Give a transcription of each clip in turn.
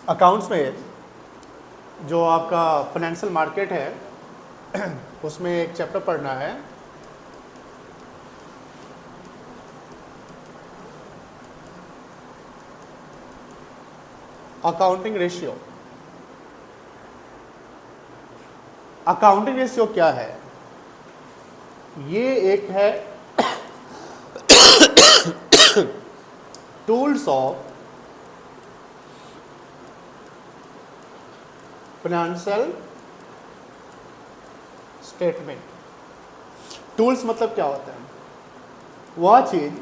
Accounts में जो आपका फाइनेंशियल मार्केट है उसमें एक चैप्टर पढ़ना है अकाउंटिंग रेशियो। अकाउंटिंग रेशियो क्या है? ये एक है tools of financial statement. Tools मतलब क्या होता है? वह चीज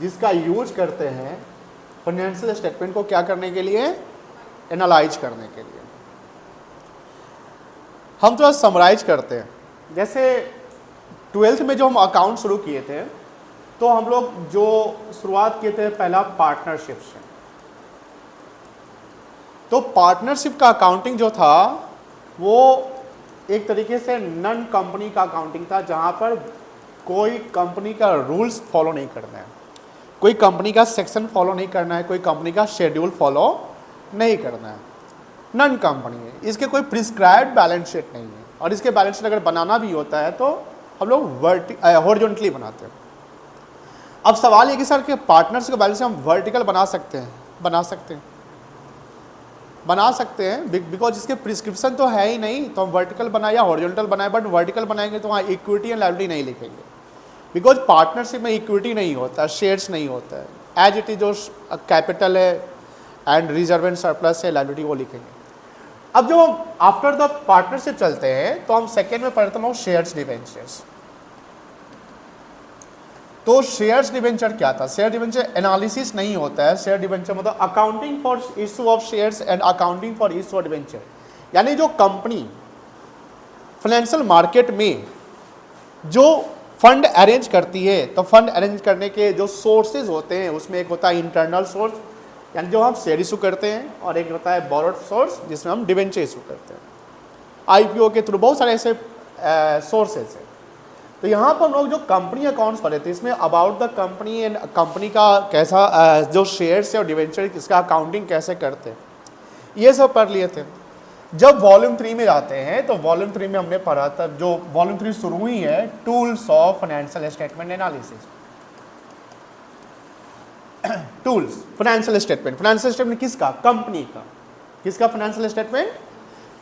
जिसका यूज करते हैं फाइनेंशियल स्टेटमेंट को क्या करने के लिए? एनालाइज करने के लिए। हम थोड़ा समराइज करते हैं। जैसे 12th में जो हम अकाउंट शुरू किए थे तो हम लोग जो शुरुआत किए थे पहला पार्टनरशिप से। तो पार्टनरशिप का अकाउंटिंग जो था वो एक तरीके से नन कंपनी का अकाउंटिंग था, जहां पर कोई कंपनी का रूल्स फॉलो नहीं करना है, कोई कंपनी का सेक्शन फॉलो नहीं करना है, कोई कंपनी का शेड्यूल फॉलो नहीं करना है। नन कंपनी है, इसके कोई प्रिस्क्राइब्ड बैलेंस शीट नहीं है, और इसके बैलेंस शीट अगर बनाना भी होता है तो हम लोग हॉरिजॉन्टली बनाते हैं। अब सवाल ये कि सर के पार्टनर्स का बैलेंस हम वर्टिकल बना सकते हैं? बना सकते हैं बिकॉज इसके प्रिस्क्रिप्शन तो है ही नहीं, तो हम वर्टिकल बनाए या हॉरिजॉन्टल बनाए, बट वर्टिकल बनाएंगे तो वहाँ इक्विटी एंड लायबिलिटी नहीं लिखेंगे, बिकॉज पार्टनरशिप में इक्विटी नहीं होता, शेयर्स नहीं होता है। एज इट इज जो कैपिटल है एंड रिजर्व एंड सरप्लस है, लायबिलिटी वो लिखेंगे। अब जो आफ्टर द पार्टनरशिप चलते हैं तो हम सेकेंड में पढ़ते हैं शेयर्स डिवेंचर्स। तो शेयर्स डिवेंचर क्या था? शेयर डिवेंचर एनालिसिस नहीं होता है। शेयर डिवेंचर मतलब accounting for issue of shares and accounting for issue of debenture, यानी जो कंपनी फाइनेंशियल मार्केट में जो फंड अरेंज करती है, तो फंड अरेंज करने के जो सोर्सेज होते हैं उसमें एक होता है इंटरनल सोर्स, यानी जो हम शेयर इशू करते हैं, और एक होता है बोरोड सोर्स जिसमें हम डिवेंचर इशू करते हैं आईपीओ के थ्रू। बहुत सारे ऐसे सोर्सेज हैं। तो यहाँ पर लोग जो कंपनी अकाउंट्स पढ़े थे, इसमें about the company and company का कैसा जो शेयर्स है और डिवेंचर इसका अकाउंटिंग कैसे करते हैं, ये सब पढ़ लिए थे। जब वॉल्यूम 3 में जाते हैं तो वॉल्यूम 3 में हमने पढ़ा था, जो वॉल्यूम 3 शुरू हुई है, tools of financial statement analysis. Tools financial statement. Financial statement किसका? कंपनी का। किसका फाइनेंशियल स्टेटमेंट?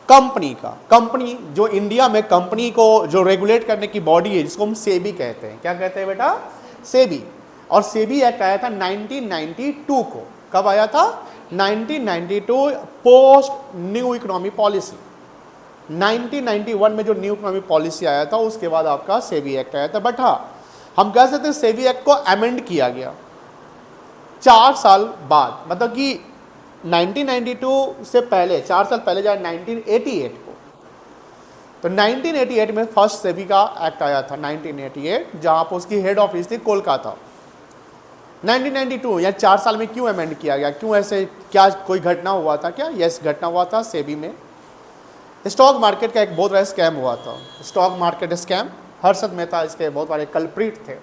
कंपनी का। कंपनी जो इंडिया में कंपनी को जो रेगुलेट करने की बॉडी है, जिसको हम सेबी कहते हैं। क्या कहते हैं बेटा? सेबी। और सेबी एक्ट आया था 1992 को। कब आया था? 1992, पोस्ट न्यू इकोनॉमी पॉलिसी। 1991 में जो न्यू इकोनॉमी पॉलिसी आया था उसके बाद आपका सेबी एक्ट आया था। बट हाँ, हम कह सकते हैं सेबी एक्ट को अमेंड किया गया 4 साल बाद, मतलब कि 1992 से पहले 4 साल पहले जाए 1988 को। तो 1988 में फर्स्ट सेबी का एक्ट आया था 1988, जहां पर उसकी हेड ऑफिस थी कोलकाता। 1992 या 4 साल में क्यों अमेंड किया गया? क्यों ऐसे? क्या कोई घटना हुआ था क्या? यस, घटना हुआ था सेबी में। स्टॉक मार्केट का एक बहुत बड़ा स्कैम हुआ था, stock market scam. Harshad Mehta इसके बहुत बड़े कल्प्रिट थे।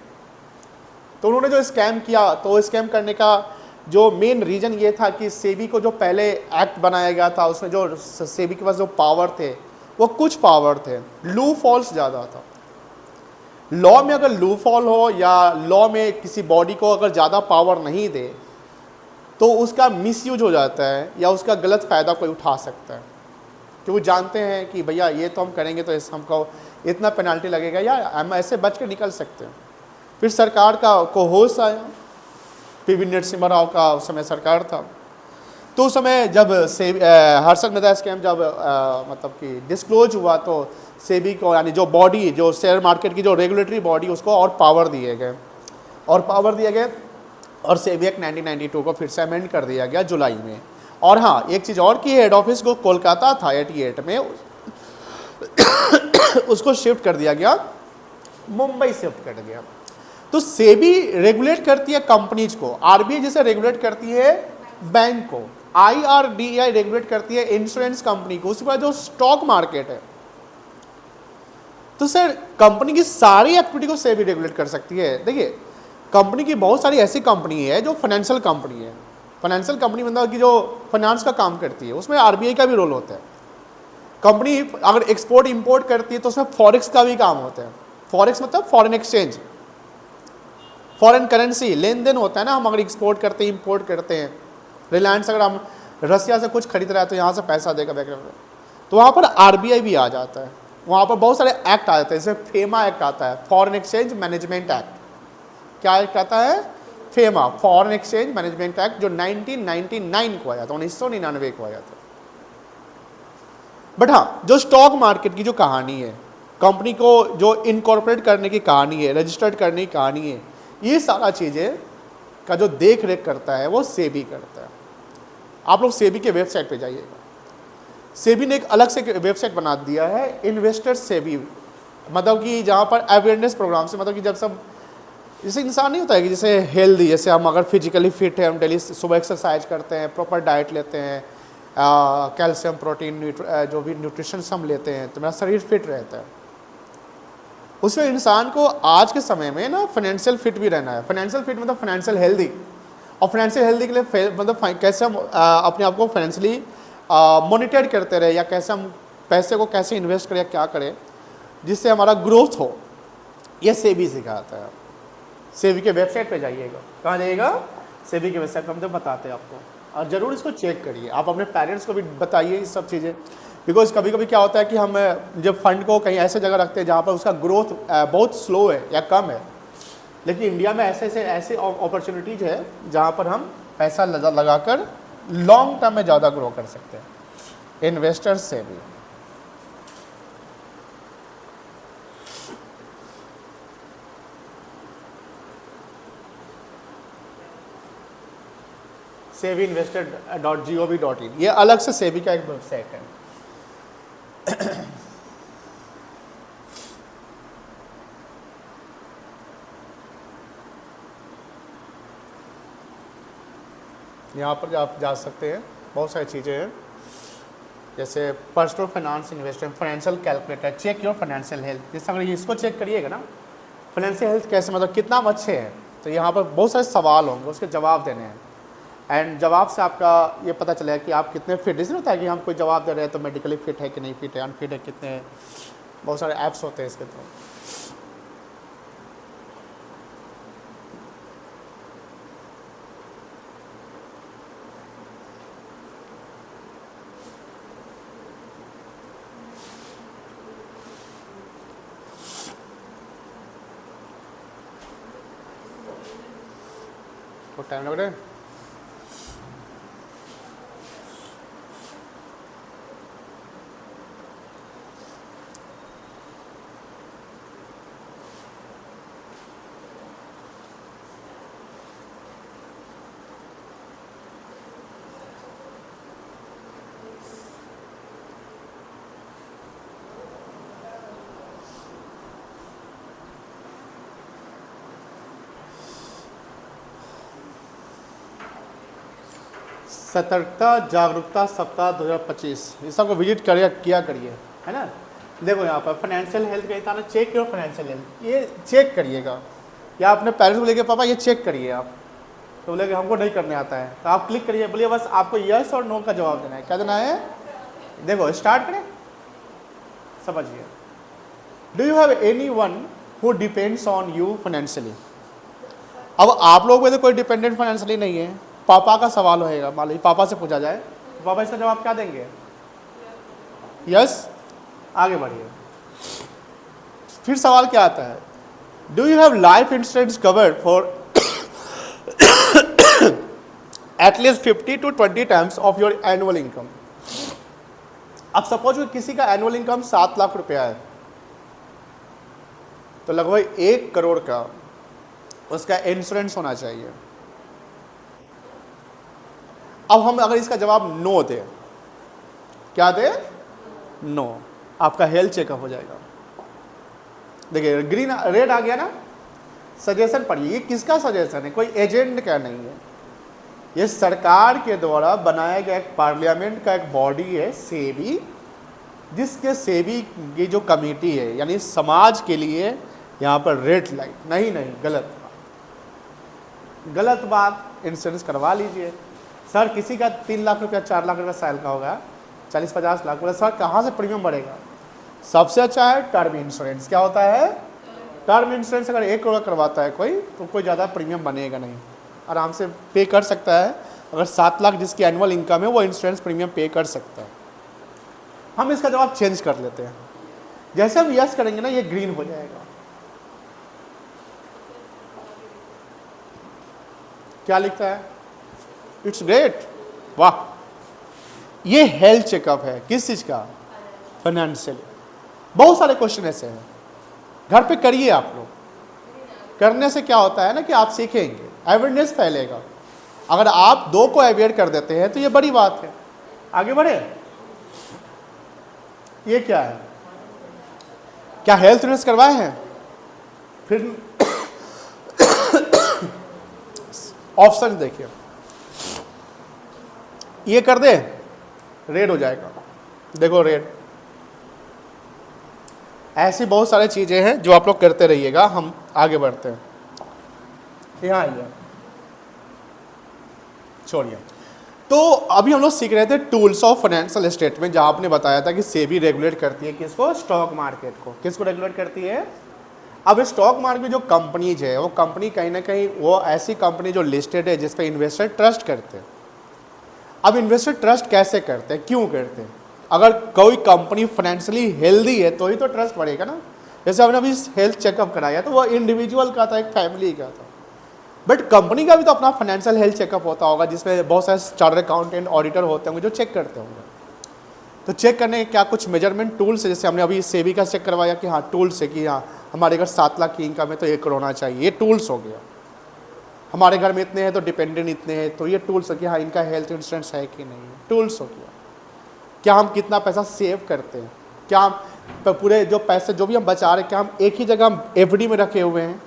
तो उन्होंने जो स्कैम किया, तो स्कैम करने का जो मेन रीजन ये था कि सेबी को जो पहले एक्ट बनाया गया था उसमें जो सेबी के पास जो पावर थे वो कुछ पावर थे, लू फॉल्स ज़्यादा था। लॉ में अगर लू फॉल हो या लॉ में किसी बॉडी को अगर ज़्यादा पावर नहीं दे तो उसका मिसयूज हो जाता है या उसका गलत फ़ायदा कोई उठा सकता है। कि वो जानते हैं कि भैया ये तो हम करेंगे तो इस हमको इतना पेनल्टी लगेगा या हम ऐसे बच के निकल सकते हैं। फिर सरकार को होश आया, पीवी नरसिम्हा राव का उस समय सरकार था। तो उस समय जब हर्षद मेहता स्कैम जब मतलब कि डिस्क्लोज हुआ तो सेबी को, यानी जो बॉडी जो शेयर मार्केट की जो रेगुलेटरी बॉडी, उसको और पावर दिए गए और सेबी एक्ट 1992 को फिर से अमेंड कर दिया गया जुलाई में। और हाँ, एक चीज़ और की हेड ऑफिस को कोलकाता था 88 में, उसको शिफ्ट कर दिया गया, मुंबई शिफ्ट कर दिया। तो सेबी रेगुलेट करती है कंपनीज को, आरबीआई जैसे रेगुलेट करती है बैंक को, आईआरडीआई रेगुलेट करती है इंश्योरेंस कंपनी को। उसके बाद जो स्टॉक मार्केट है, तो सर कंपनी की सारी एक्टिविटी को सेबी रेगुलेट कर सकती है। देखिए, कंपनी की बहुत सारी ऐसी कंपनी है जो फाइनेंशियल कंपनी है, फाइनेंशियल कंपनी मतलब कि जो फाइनेंस का काम करती है, उसमें आरबीआई का भी रोल होता है। कंपनी अगर एक्सपोर्ट इंपोर्ट करती है तो उसमें फॉरेक्स का भी काम होता है। फॉरेक्स मतलब फॉरेन एक्सचेंज, फॉरेन करेंसी लेन देन होता है ना। हम अगर एक्सपोर्ट करते हैं इंपोर्ट करते हैं, रिलायंस अगर हम रसिया से कुछ खरीद रहा है तो यहाँ से पैसा देगा वगैरह, तो वहाँ पर आरबीआई भी आ जाता है। वहाँ पर बहुत सारे एक्ट आ जाते हैं, जैसे फेमा एक्ट आता है, फॉरेन एक्सचेंज मैनेजमेंट एक्ट। क्या एक्ट आता है? FEMA, foreign exchange management act, जो 1999 को आया था, 1999 को आया था। बट हाँ, जो स्टॉक मार्केट की जो कहानी है, कंपनी को जो इनकॉर्पोरेट करने की कहानी है, रजिस्टर्ड करने की कहानी है, ये सारा चीज़ें का जो देख रेख करता है वो सेबी करता है। आप लोग सेबी के वेबसाइट पे जाइएगा। सेबी ने एक अलग से वेबसाइट बना दिया है, इन्वेस्टर सेबी, मतलब कि जहाँ पर अवेयरनेस प्रोग्राम से, मतलब कि जब सब जैसे इंसान नहीं होता है कि जैसे हेल्दी, जैसे हम अगर फिजिकली फिट है, हम डेली सुबह एक्सरसाइज करते हैं, प्रॉपर डाइट लेते हैं, कैल्शियम प्रोटीन जो भी न्यूट्रिशन हम लेते हैं, तो मेरा शरीर फिट रहता है। उसमें इंसान को आज के समय में ना फाइनेंशियल फिट भी रहना है। फाइनेंशियल फिट मतलब फाइनेंशियल हेल्दी, और फाइनेंशियल हेल्दी के लिए मतलब कैसे हम अपने आप को फाइनेंशियली मॉनिटर करते रहे, या कैसे हम पैसे को कैसे इन्वेस्ट करें या क्या करें जिससे हमारा ग्रोथ हो, यह सेबी सिखाता है। सेबी के वेबसाइट पे जाइएगा। कहाँ जाइएगा? सेबी के वेबसाइट पर हम तो बताते हैं आपको, और ज़रूर इसको चेक करिए। आप अपने पेरेंट्स को भी बताइए ये सब चीज़ें, बिकॉज कभी कभी क्या होता है कि हम जब फंड को कहीं ऐसे जगह रखते हैं जहाँ पर उसका ग्रोथ बहुत स्लो है या कम है, लेकिन इंडिया में ऐसे अपॉर्चुनिटीज़ है जहाँ पर हम पैसा लगाकर लॉन्ग टर्म में ज़्यादा ग्रो कर सकते हैं। इन्वेस्टर्स से भी sebiinvestor.gov.in, ये अलग से सेबी का एक वेबसाइट है। यहाँ पर आप जा सकते हैं, बहुत सारी चीज़ें हैं, जैसे personal finance investment, financial calculator, check your financial health. जैसे अगर इसको चेक करिएगा ना, फाइनेंशियल हेल्थ कैसे, मतलब कितना हम अच्छे हैं, तो यहाँ पर बहुत सारे सवाल होंगे, उसके जवाब देने हैं, एंड जवाब से आपका ये पता चलेगा कि आप कितने फिट। इसलिए होता है कि हम कोई जवाब दे रहे हैं तो मेडिकली फिट है कि नहीं फिट है, अनफिट है कितने, बहुत सारे ऐप्स होते हैं इसके थ्रू। तो टाइम लग रहा है। सतर्कता जागरूकता सप्ताह 2025, इस सबको विजिट किया करिए, है ना। देखो यहाँ पर फाइनेंशियल हेल्थ कहता है ना, चेक योर फाइनेंशियल हेल्थ, ये चेक करिएगा, या अपने पेरेंट्स को लेके पापा ये चेक करिए आप, तो बोले कि हमको नहीं करने आता है, तो आप क्लिक करिए, बोलिए बस आपको यस और नो का जवाब देना है। क्या देना है? देखो स्टार्ट करें, समझिए। Do you have any one who depends on you financially? अब आप लोग में तो कोई डिपेंडेंट फाइनेंशियली नहीं है, पापा का सवाल होएगा, मान लीजिए पापा से पूछा जाए तो पापा इसका जवाब क्या देंगे? यस। आगे बढ़िए। फिर सवाल क्या आता है? Do you have life insurance covered for at least 50 to 20 times of your annual income? अब सपोज किसी का एनुअल इनकम 7 लाख रुपया है, तो लगभग 1 करोड़ का उसका इंश्योरेंस होना चाहिए। अब हम अगर इसका जवाब नो दें, क्या दे? नो, आपका हेल्थ चेकअप हो जाएगा। देखिए ग्रीन रेड आ गया ना। सजेशन पढ़िए, ये किसका सजेशन है? कोई एजेंट का नहीं है, ये सरकार के द्वारा बनाया गया एक पार्लियामेंट का एक बॉडी है सेबी, जिसके सेबी की जो कमेटी है, यानी समाज के लिए यहाँ पर रेड लाइट नहीं, गलत बात, इंश्योरेंस करवा लीजिए। सर किसी का 3 लाख रुपया 4 लाख रुपया साल का होगा, 40-50 लाख, बोला सर कहाँ से प्रीमियम बढ़ेगा? सबसे अच्छा है टर्म इंश्योरेंस। क्या होता है? Term insurance. अगर 1 करोड़ करवाता है कोई तो कोई ज़्यादा प्रीमियम बनेगा नहीं, आराम से पे कर सकता है। अगर 7 लाख जिसकी एनुअल इनकम है वो इंश्योरेंस प्रीमियम पे कर सकता है। हम इसका जवाब चेंज कर लेते हैं। जैसे हम यस करेंगे ना, ये ग्रीन हो जाएगा। क्या लिखता है? इट्स ग्रेट, वाह। ये हेल्थ चेकअप है, किस चीज का? फाइनेंशियल। बहुत सारे क्वेश्चन ऐसे हैं, घर पे करिए आप लोग। करने से क्या होता है ना कि आप सीखेंगे, अवेयरनेस फैलेगा। अगर आप 2 को अवेयर कर देते हैं तो ये बड़ी बात है। आगे बढ़े। ये क्या है? क्या हेल्थ इंश्योरेंस करवाए हैं? फिर ऑप्शन देखिए, ये कर दे, रेड हो जाएगा। देखो रेड। ऐसी बहुत सारी चीजें हैं जो आप लोग करते रहिएगा। हम आगे बढ़ते हैं। यहाँ आइए, छोड़िए। तो अभी हम लोग सीख रहे थे टूल्स ऑफ फाइनेंशियल स्टेटमेंट, जहां आपने बताया था कि सेबी रेगुलेट करती है किसको? स्टॉक मार्केट को। किसको रेगुलेट करती है? अब स्टॉक मार्केट में जो कंपनीज है वो कंपनी कहीं ना कहीं वो ऐसी कंपनी जो लिस्टेड है जिस पे इन्वेस्टर ट्रस्ट करते हैं। अब इन्वेस्टर ट्रस्ट कैसे करते हैं, क्यों करते हैं? अगर कोई कंपनी फाइनेंशियली हेल्दी है तो ही तो ट्रस्ट बढ़ेगा ना। जैसे हमने अभी हेल्थ चेकअप कराया तो वो इंडिविजुअल का था, एक फैमिली का था, बट कंपनी का भी तो अपना फाइनेंशियल हेल्थ चेकअप होता होगा जिसमें बहुत सारे चार्टर्ड अकाउंटेंट, ऑडिटर होते होंगे जो चेक करते होंगे। तो चेक करने के क्या कुछ मेजरमेंट टूल्स है? जैसे हमने अभी सेबी का चेक करवाया कि हाँ टूल्स है कि हाँ हमारे अगर 7 लाख की इनकम है तो 1 करोड़ होना चाहिए, ये टूल्स हो गया। हमारे घर में इतने हैं तो डिपेंडेंट इतने हैं, तो ये टूल्स हो कि हाँ इनका हेल्थ इंश्योरेंस है कि नहीं, टूल्स हो गया। क्या हम कितना पैसा सेव करते हैं, क्या हम पूरे जो पैसे जो भी हम बचा रहे हैं क्या हम एक ही जगह हम एफडी में रखे हुए हैं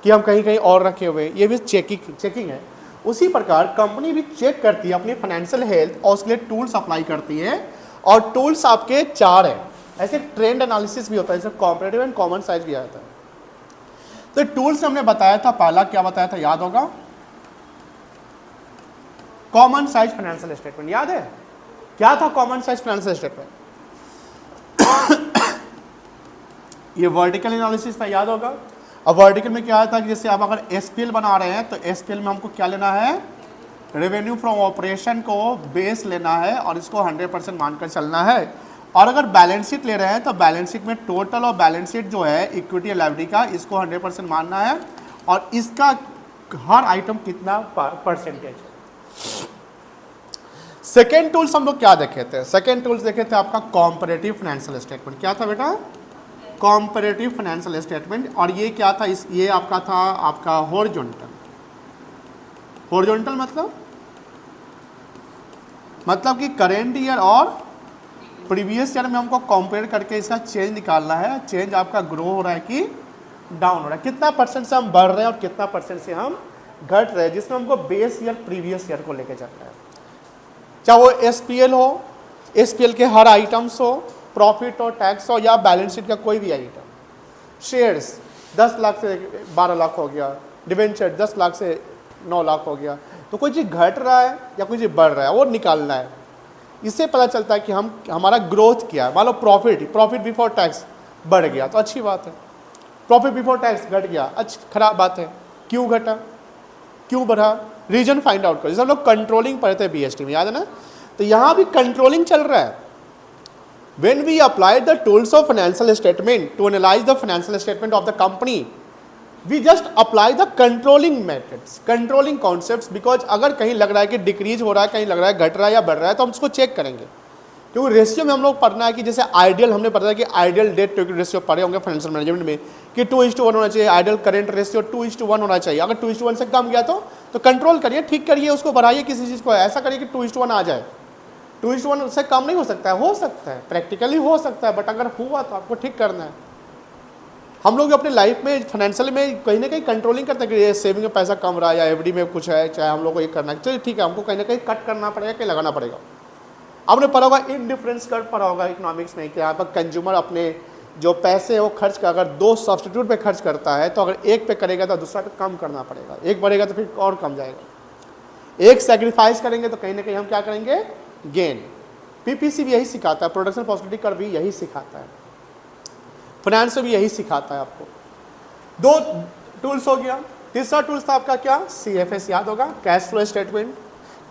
कि हम कहीं कहीं और रखे हुए हैं, ये भी चेकिंग है। उसी प्रकार कंपनी भी चेक करती है अपनी फाइनेंशियल हेल्थ और उसके लिए टूल्स अप्लाई करती है। और टूल्स आपके 4 हैं। ऐसे ट्रेंड एनालिसिस भी होता है, जैसे कॉम्परेटिव एंड कॉमन साइज भी आता है। तो टूल्स हमने बताया था, पहला क्या बताया था याद होगा? Common size financial statement. याद है क्या था कॉमन साइज फाइनेंशियल स्टेटमेंट? ये वर्टिकल एनालिसिस था, याद होगा। अब वर्टिकल में क्या था कि जैसे आप अगर एसपीएल बना रहे हैं तो एसपीएल में हमको क्या लेना है? रेवेन्यू फ्रॉम ऑपरेशन को बेस लेना है और इसको 100% मानकर चलना है। और अगर बैलेंस शीट ले रहे हैं तो बैलेंस शीट में टोटल और बैलेंस शीट जो है इक्विटी और लायबिलिटी का, इसको 100% मानना है और इसका हर आइटम कितना परसेंटेज है। सेकेंड टूल्स हम लोग क्या देखे थे? सेकेंड टूल्स देखे थे आपका कॉम्परेटिव फाइनेंशियल स्टेटमेंट। क्या था बेटा? Comparative financial statement. और ये क्या था? ये आपका था आपका हॉरिजॉन्टल। हॉरिजॉन्टल मतलब कि करेंट ईयर और प्रीवियस ईयर में हमको कंपेयर करके इसका चेंज निकालना है। चेंज आपका ग्रो हो रहा है कि डाउन हो रहा है, कितना परसेंट से हम बढ़ रहे हैं और कितना परसेंट से हम घट रहे हैं, जिसमें हमको बेस ईयर प्रीवियस ईयर को लेकर चलना है। चाहे वो एसपीएल हो, एसपीएल के हर आइटम्स हो, प्रॉफिट हो, टैक्स हो या बैलेंस शीट का कोई भी आइटम। शेयर्स 10 लाख से 12 लाख हो गया, डिवेंचर 10 लाख से 9 लाख हो गया, तो कोई चीज़ घट रहा है या कोई चीज़ बढ़ रहा है वो निकालना है। इससे पता चलता है कि हमारा ग्रोथ क्या है। मान लो प्रॉफिट बिफोर टैक्स बढ़ गया तो अच्छी बात है, प्रॉफिट बिफोर टैक्स घट गया खराब बात है। क्यों घटा, क्यों बढ़ा, रीजन फाइंड आउट करो। जैसे हम लोग कंट्रोलिंग पढ़े थे बीएसटी में, याद है ना? तो यहाँ भी कंट्रोलिंग चल रहा है। When we applied the tools of financial statement to analyze the financial statement of the company, we just apply the controlling methods, controlling concepts, because अगर कहीं लग रहा है कि डिक्रीज हो रहा है, कहीं लग रहा है घट रहा है या बढ़ रहा है, तो हम उसको चेक करेंगे। क्योंकि रेशियो में हम लोग पढ़ना है कि जैसे आइडियल, हमने पढ़ा है कि ideal debt to equity ratio पढ़े होंगे फाइनेंशियल मैनेजमेंट में कि 2:1 होना चाहिए, आइडियल करेंट रेशियो 2:1 होना चाहिए। अगर 2:1 से कम गया तो कंट्रोल करिए, ठीक करिए, उसको बढ़ाइए, किसी चीज़ को ऐसा करिए कि 2:1 आ जाए। 2:1 से कम नहीं हो सकता है, प्रैक्टिकली हो सकता है, बट अगर हुआ तो आपको ठीक करना है। हम लोग अपने लाइफ में फाइनेंशियल में कहीं ना कहीं कंट्रोलिंग करते हैं कि ये सेविंग में पैसा कम रहा है या एफडी में कुछ है, चाहे हम लोग को ये करना है, चलिए ठीक है, हमको कहीं ना कहीं कट करना पड़ेगा, कहीं लगाना पड़ेगा। आपने पढ़ा होगा इंडिफरेंस कर्व पढ़ा होगा इकोनॉमिक्स में कि यहाँ पर कंज्यूमर अपने जो पैसे है वो खर्च का अगर 2 सब्सटीट्यूट पे खर्च करता है तो अगर एक पे करेगा तो दूसरा पे कम करना पड़ेगा, एक बढ़ेगा तो फिर और कम जाएगा। एक सेक्रीफाइस करेंगे तो कहीं ना कहीं हम क्या करेंगे, गेन। पीपीसी भी यही सिखाता है, प्रोडक्शन पॉसिबिलिटी कर्व भी यही सिखाता है, फाइनेंस भी यही सिखाता है आपको। दो टूल्स हो गया। तीसरा टूल्स था आपका क्या, सीएफएस याद होगा, cash flow statement.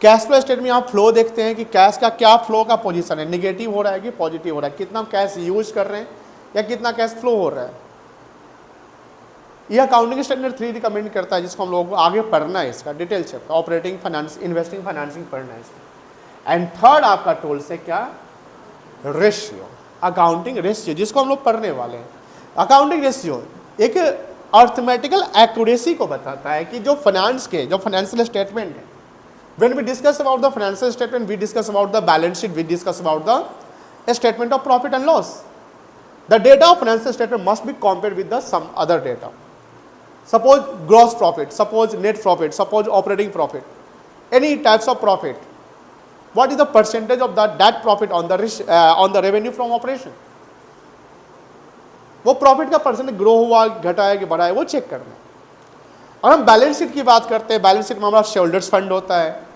Cash flow statement में आप फ्लो देखते हैं कि कैश का क्या फ्लो का पोजीशन है, निगेटिव हो रहा है कि पॉजिटिव हो रहा है, कितना कैश यूज कर रहे हैं या कितना कैश फ्लो हो रहा है। यह अकाउंटिंग स्टैंडर्ड 3 रिकमेंड करता है, जिसको हम लोगों को आगे पढ़ना है, इसका detail chapter operating finance, investing, financing पढ़ना है इसका। एंड थर्ड आपका टूल्स है क्या, रेशियो, अकाउंटिंग रेशियो, जिसको हम लोग पढ़ने वाले हैं। अकाउंटिंग रेशियो एक अर्थमेटिकल एक्यूरेसी को बताता है कि जो फाइनेंस के जो फाइनेंशियल स्टेटमेंट है, when we discuss about the financial statement, we discuss about the balance sheet, we discuss about the statement of profit and loss. The data of financial statement must be compared with the some other data. Suppose gross profit, suppose net profit, suppose operating profit, any types of profit. What is the percentage of that profit on the revenue from operation? वो profit का percent grow हुआ, घटा है कि बढ़ा है, वो check करना है। और हम बैलेंस शीट की बात करते हैं, बैलेंस शीट में हमारा शेयरहोल्डर्स फंड होता है,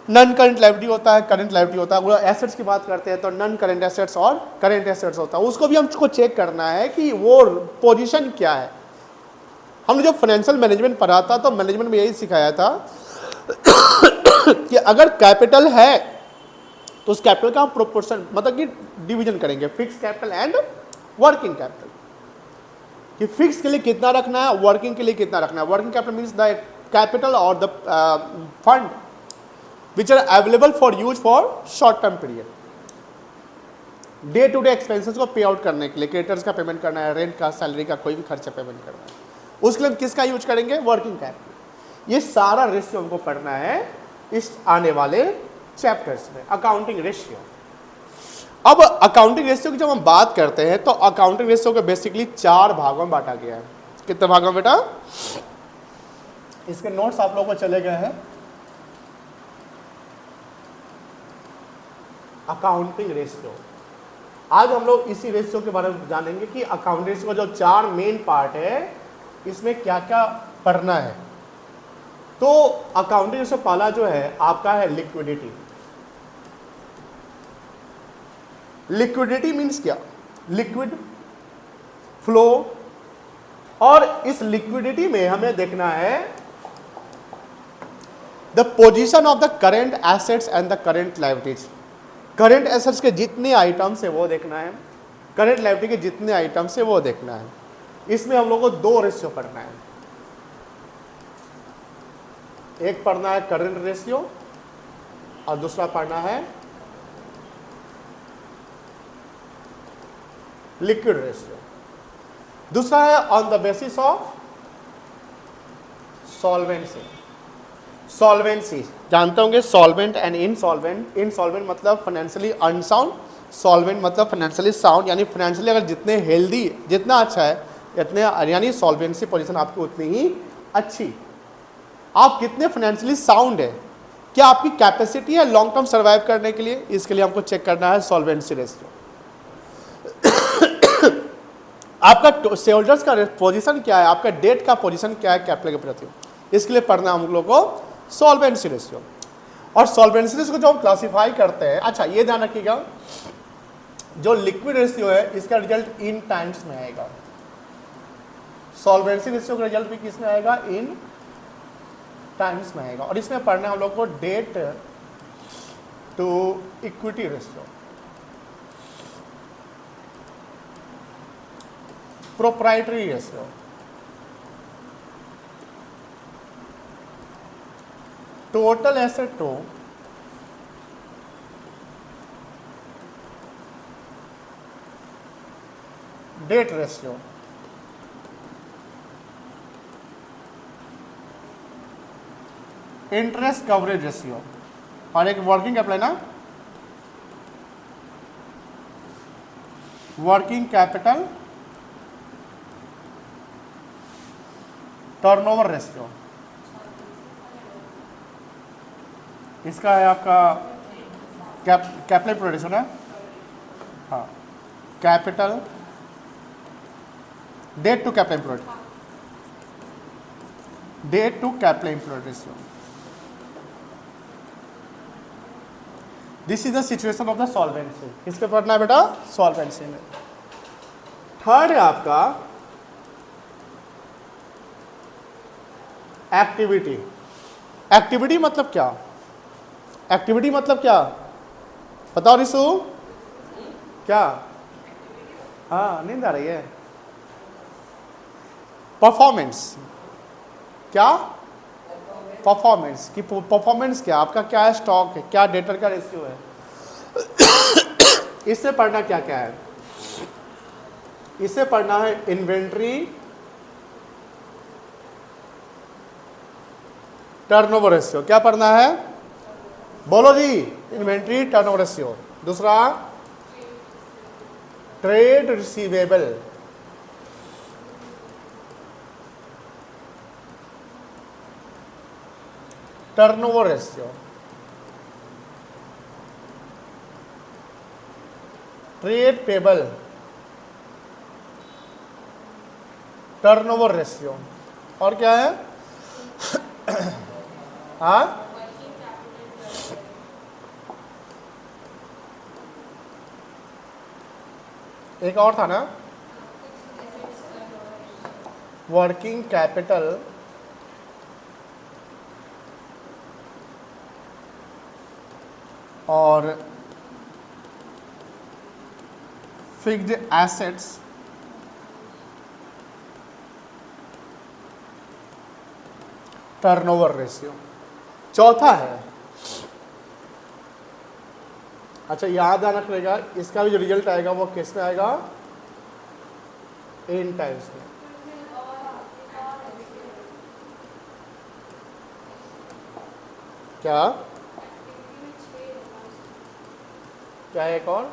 नॉन करंट लायबिलिटी होता है, करंट लायबिलिटी होता है। वो एसेट्स की बात करते हैं तो नॉन करंट एसेट्स और करंट एसेट्स होता है। उसको भी हमको चेक करना है कि वो पोजीशन क्या है। हमने जब फाइनेंशियल मैनेजमेंट पढ़ा था तो मैनेजमेंट में यही सिखाया था कि अगर कैपिटल है तो उस कैपिटल का हम प्रोपोर्शन, मतलब कि डिवीजन करेंगे, fix capital and working capital, कि फिक्स के लिए कितना रखना है, वर्किंग के लिए कितना रखना है। Working capital means the capital और the fund which are available for use for short term period, day to day expenses को पे आउट करने के लिए, क्रेडिटर्स का पेमेंट करना है, रेंट का, सैलरी का, कोई भी खर्चा पेमेंट करना है, उसके लिए किसका यूज करेंगे, वर्किंग कैपिटल। ये सारा रेशियो हमको पढ़ना है इस आने वाले चैप्टर्स में, अकाउंटिंग रेशियो। अब अकाउंटिंग रेशियो की जब हम बात करते हैं तो अकाउंटिंग रेशियो को बेसिकली 4 भागों में बांटा गया है। कितने भागों में बेटा, इसके नोट्स आप लोगों को चले गए हैं। अकाउंटिंग रेशियो, आज हम लोग इसी रेशियो के बारे में जानेंगे कि अकाउंटिंग रेशियो का जो 4 मेन पार्ट है, इसमें क्या क्या पढ़ना है। तो अकाउंटिंग रेशियो पहला जो है आपका है लिक्विडिटी। लिक्विडिटी मीन्स क्या, लिक्विड फ्लो। और इस लिक्विडिटी में हमें देखना है the position of the current assets and the current liabilities. Current assets के जितने आइटम्स है वो देखना है, करेंट लायबिलिटी के जितने आइटम्स है वो देखना है। इसमें हम लोग को 2 रेशियो पढ़ना है, एक पढ़ना है करंट रेशियो और दूसरा पढ़ना है लिक्विड रेशियो। दूसरा है on the basis of solvency. Solvency जानते होंगे, सॉल्वेंट एंड इनसॉल्वेंट। इनसॉल्वेंट मतलब फाइनेंशियली अनसाउंड, सॉल्वेंट मतलब फाइनेंशियली साउंड, यानी फाइनेंशियली अगर जितने हेल्दी, जितना अच्छा है, इतने, यानी सॉल्वेंसी पोजीशन आपकी उतनी ही अच्छी। आप कितने फाइनेंशियली साउंड है, क्या आपकी कैपेसिटी है लॉन्ग टर्म सर्वाइव करने के लिए, इसके लिए हमको चेक करना है सॉल्वेंसी रेशियो। आपका शेयरहोल्डर्स का पोजीशन क्या है, आपका डेट का पोजीशन क्या है कैपिटल के प्रति, इसके लिए पढ़ना हम लोग को सॉल्वेंसी रेशियो। और सॉल्वेंसी रेशियो को जो हम क्लासिफाई करते हैं, अच्छा ये ध्यान रखिएगा, जो लिक्विड रेशियो है इसका रिजल्ट इन टाइम्स में आएगा। सॉल्वेंसी रेशियो का रिजल्ट भी किस में आएगा, इन टाइम्स में आएगा। और इसमें पढ़ना हम लोग को debt to equity ratio, proprietary ratio, total asset to debt ratio, interest coverage ratio, और एक वर्किंग कैपिटल ना, वर्किंग कैपिटल टर्नओवर रेशियो। इसका है आपका कैपिटल प्रोडक्शन है, हाँ, capital debt to capital employed, debt to capital employed ratio. This is the situation of the solvency. किसके पढ़ना है बेटा? सॉल्वेंसी में। थर्ड है आपका एक्टिविटी। एक्टिविटी मतलब क्या? एक्टिविटी मतलब क्या? बताओ रिसु, क्या? हाँ, नींद आ रही है? परफॉर्मेंस। क्या? परफॉर्मेंस की परफॉर्मेंस क्या? आपका क्या है? स्टॉक है, क्या डेटर का रेशियो है? इससे पढ़ना क्या क्या है? इससे पढ़ना है इन्वेंट्री टर्नओवर रेशियो। क्या पढ़ना है? बोलो जी। Inventory turnover ratio. दूसरा trade receivable. Turnover ratio, trade payable, turnover ratio. और क्या है? हाँ, एक और था ना, वर्किंग कैपिटल और फिक्स्ड एसेट्स टर्नओवर रेशियो। चौथा है, अच्छा याद आना पड़ेगा, इसका भी जो रिजल्ट आएगा वो किस में आएगा? इन टाइम्स में। क्या क्या है? एक और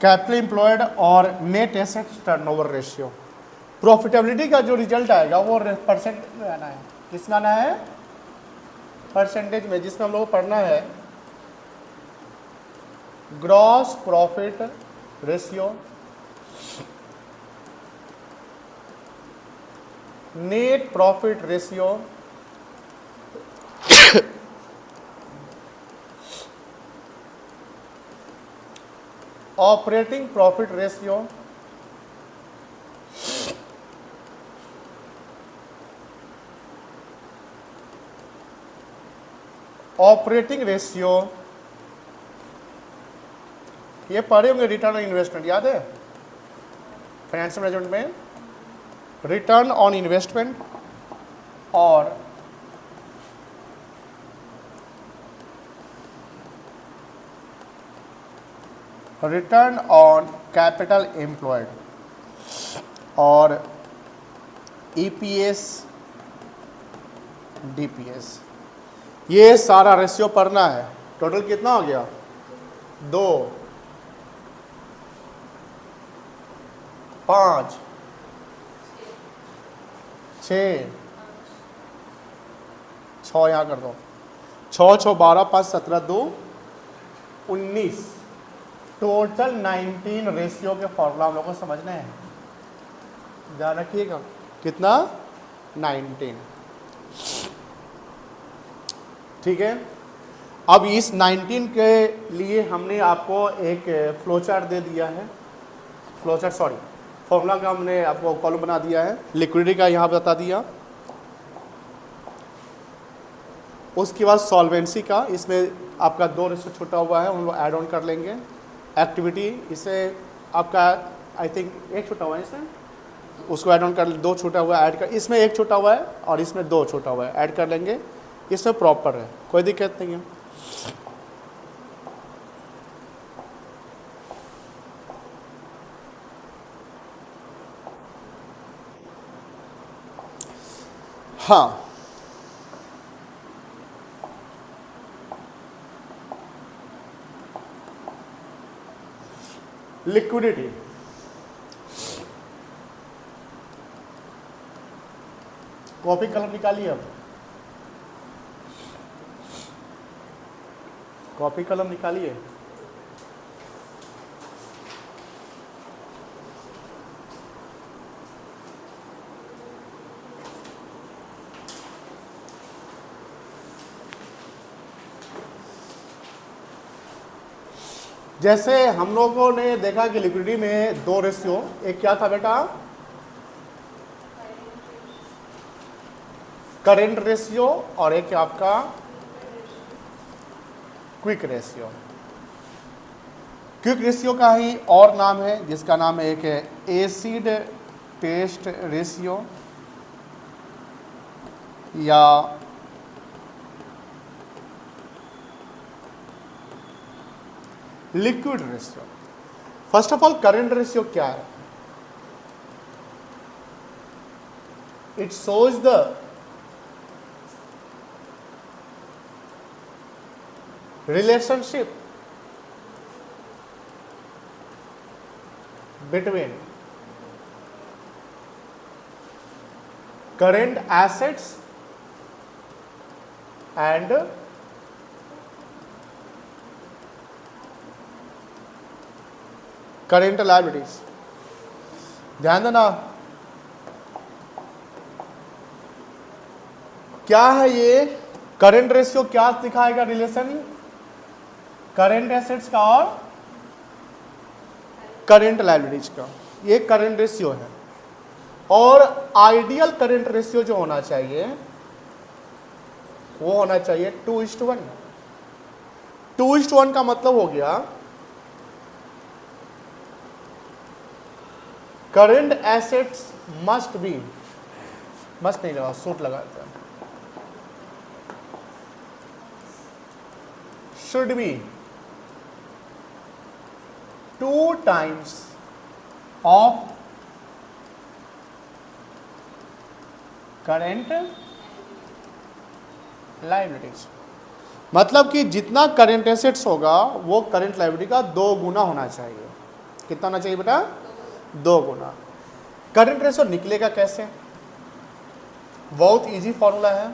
कैपिटल एम्प्लॉयड और net assets turnover ratio. Profitability का जो रिजल्ट आएगा वो परसेंटेज में आना है। किसमें आना है? परसेंटेज में, जिसमें हम लोग को पढ़ना है gross profit ratio, net profit ratio, operating profit ratio, operating ratio, ये पढ़े होंगे। रिटर्न ऑन इन्वेस्टमेंट याद है? फाइनेंशियल मैनेजमेंट में रिटर्न ऑन इन्वेस्टमेंट और रिटर्न ऑन कैपिटल एम्प्लॉयड और ईपीएस डीपीएस, ये सारा रेशियो पढ़ना है। टोटल कितना हो गया? 2, 5, 6, 6 यहाँ कर दो। 6 6 12 5 17 2 19, टोटल 19 रेशियो के फॉर्मूला हम लोग को समझने हैं। ध्यान रखिएगा, कितना? 19। ठीक है। अब इस 19 के लिए हमने आपको एक फ्लो चार्ट दे दिया है। फ्लो चार्ट सॉरी, फॉर्मूला का हमने आपको कॉलम बना दिया है। लिक्विडिटी का यहाँ बता दिया। उसके बाद सॉल्वेंसी का, इसमें आपका 2 रेशियो छूटा हुआ है, हम लोग ऐड ऑन कर लेंगे। एक्टिविटी, इसे आपका आई थिंक 1 छूटा हुआ है, इसमें उसको ऐड ऑन कर, 2 छूटा हुआ है ऐड कर, इसमें 1 छूटा हुआ है और इसमें 2 छूटा हुआ है, ऐड कर लेंगे। इसमें प्रॉपर है, कोई दिक्कत नहीं है। हाँ, लिक्विडिटी, कॉपी कलम निकालिए। अब कॉपी कलम निकालिए। जैसे हम लोगों ने देखा कि लिक्विडिटी में दो रेशियो, एक क्या था बेटा, करेंट रेशियो, और एक आपका क्विक रेशियो। क्विक रेशियो का ही और नाम है जिसका नाम है एक एसिड टेस्ट रेशियो या liquid ratio. First of all current ratio क्या है? It shows the relationship between current assets and current liabilities। ध्यान देना, क्या है ये करंट रेशियो? क्या दिखाएगा रिलेशन करेंट एसेट्स का और करेंट लायबिलिटीज का? ये करंट रेशियो है। और आइडियल करंट रेशियो जो होना चाहिए वो होना चाहिए 2:1। 2:1 का मतलब हो गया current assets must be, must नहीं लगा, सूट लगाते हैं, should be 2 times of current liabilities। मतलब कि जितना करंट एसेट्स होगा वो करंट लायबिलिटी का 2 गुना होना चाहिए। कितना होना चाहिए बेटा? 2 गुना। करंट रेशियो निकलेगा कैसे? बहुत इजी फॉर्मूला है,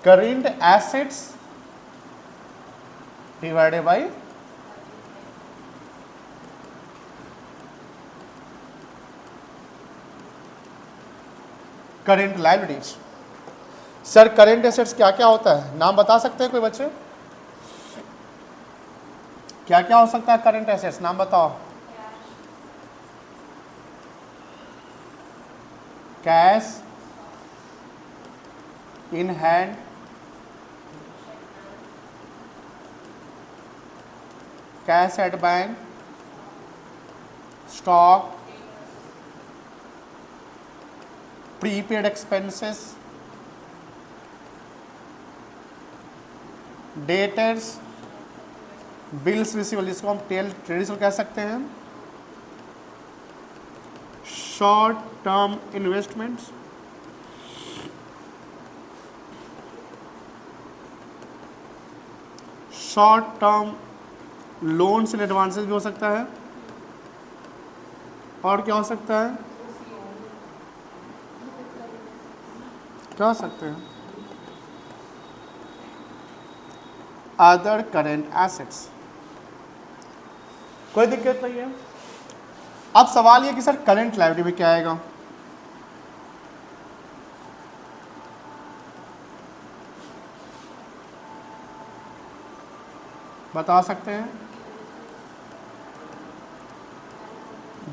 current assets divided by current liabilities. Sir current assets क्या क्या होता है? नाम बता सकते हैं कोई बच्चे? क्या क्या हो सकता है करेंट एसेट्स? नाम बताओ। Cash in hand, cash at bank, stock, prepaid expenses, debtors, bills receivable, जिसको हम ट्रेडिशनल कह सकते हैं, short term investments, short term loans and advances भी हो सकता है, और क्या हो सकता है? क्या हो सकते हैं? Other current assets. कोई दिक्कत नहीं है। अब सवाल ये कि सर करंट लायबिलिटी में क्या आएगा? बता सकते हैं?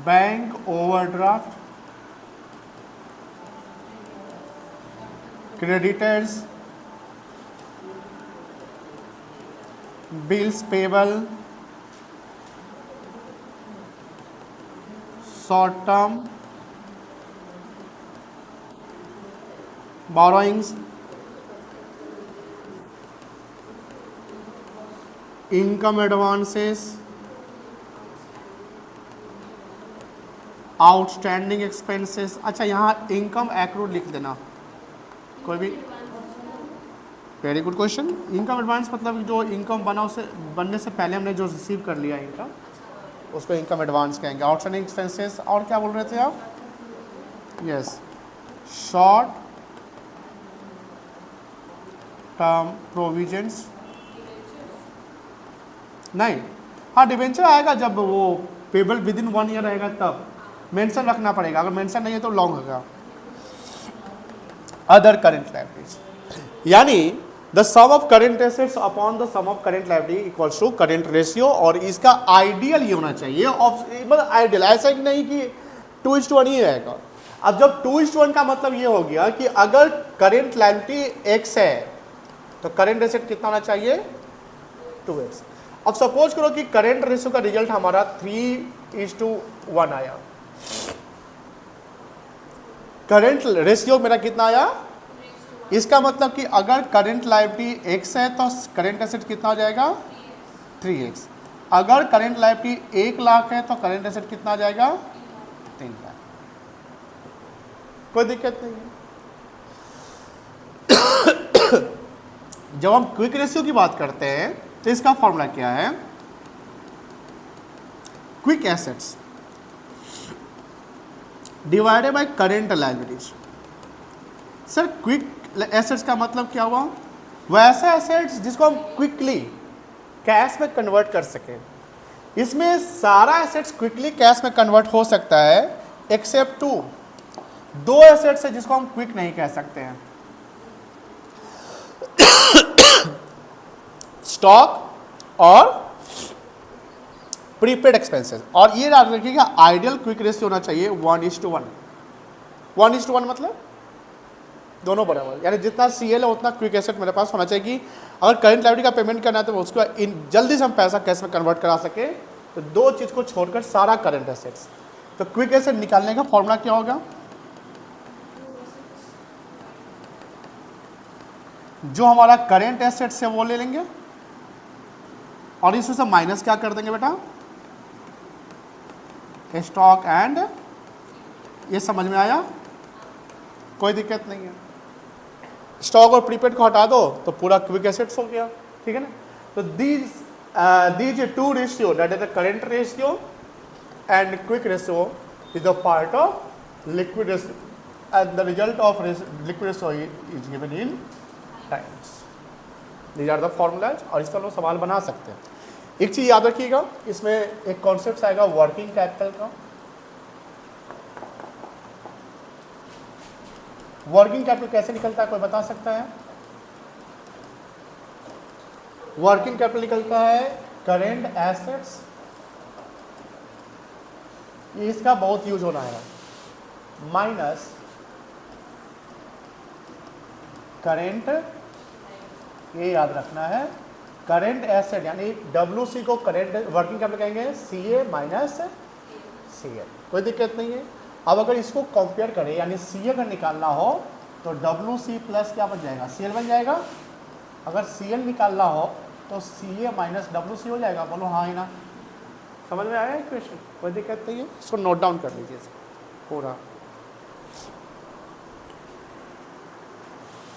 Bank overdraft, creditors, bills payable, short term borrowings, income advances, outstanding expenses. अच्छा, यहाँ इनकम एक्रूड लिख देना कोई भी। Very good question. Income advance मतलब जो इनकम बना उसे बनने से पहले हमने जो रिसीव कर लिया इनकम, उसको इनकम एडवांस कहेंगे। आउटस्टैंडिंग एक्सपेंसेस, और क्या बोल रहे थे आप? यस, शॉर्ट टर्म प्रोविजंस नहीं, हाँ डिवेंचर आएगा जब वो पेबल विद इन 1 ईयर रहेगा तब मेंशन रखना पड़ेगा, अगर मेंशन नहीं है तो लॉन्ग होगा। अदर करेंट लायबिलिटीज यानी the sum of current assets upon the sum of current liability equals to current ratio, और इसका आइडियल ये होना चाहिए, मतलब आइडियल ऐसा ही नहीं कि 2:1 ही रहेगा। अब जब 2:1 का मतलब ये हो गया कि अगर करेंट लायबिलिटी x है तो करेंट एसेट कितना होना चाहिए 2x। अब सपोज करो कि करेंट रेशियो का रिजल्ट हमारा 3:1 आया, करेंट रेशियो मेरा कितना आया, इसका मतलब कि अगर करंट लायबिलिटी x है तो करंट एसेट कितना हो जाएगा 3x। अगर करंट लायबिलिटी 1 लाख है तो करंट एसेट कितना आ जाएगा 3 लाख। कोई दिक्कत नहीं है। जब हम क्विक रेशियो की बात करते हैं तो इसका फॉर्मूला क्या है, quick assets divided by current liabilities. Sir quick assets का मतलब क्या हुआ, वैसा एसेट्स जिसको हम क्विकली कैश में कन्वर्ट कर सकें। इसमें सारा एसेट्स क्विकली कैश में कन्वर्ट हो सकता है एक्सेप्ट 2 एसेट्स है जिसको हम क्विक नहीं कह सकते हैं, स्टॉक और प्रीपेड एक्सपेंसेस। और ये याद रखिएगा आइडियल क्विक रेशियो होना चाहिए 1:1। 1:1 मतलब दोनों बराबर, यानी जितना सीएल है उतना क्विक एसेट मेरे पास होना चाहिए कि अगर करंट लायबिलिटी का पेमेंट करना है तो उसको जल्दी से हम पैसा कैश में कन्वर्ट करा सके। तो 2 चीज़ को छोड़कर सारा करंट एसेट्स। तो क्विक एसेट निकालने का फॉर्मूला क्या होगा, जो हमारा करंट एसेट्स है वो ले लेंगे और इसमें से माइनस क्या कर देंगे बेटा, स्टॉक एंड, ये समझ में आया, कोई दिक्कत नहीं है। स्टॉक और प्रीपेड को हटा दो तो पूरा क्विक एसेट्स हो गया, ठीक है ना। तो these 2 ratio that is the current ratio and quick ratio is the part of liquid ratio and the result of liquid ratio is given in times. These are the formulas, और इसका लोग सवाल बना सकते हैं। एक चीज याद रखिएगा, इसमें एक कॉन्सेप्ट आएगा वर्किंग कैपिटल का। वर्किंग कैपिटल कैसे निकलता है, कोई बता सकता है? वर्किंग कैपिटल निकलता है करेंट एसेट्स, इसका बहुत यूज होना है, माइनस करेंट, ये याद रखना है, करेंट एसेट यानी WC को करेंट वर्किंग कैपिटल कहेंगे CA माइनस CL, कोई दिक्कत नहीं है। अब अगर इसको कंपेयर करें यानी CA अगर निकालना हो तो WC प्लस क्या बन जाएगा, CL बन जाएगा। अगर CL निकालना हो तो CA माइनस WC हो जाएगा, बोलो हाँ ही ना। समझ में आया इक्वेशन, कोई दिक्कत नहीं है। इसको नोट डाउन कर लीजिए पूरा।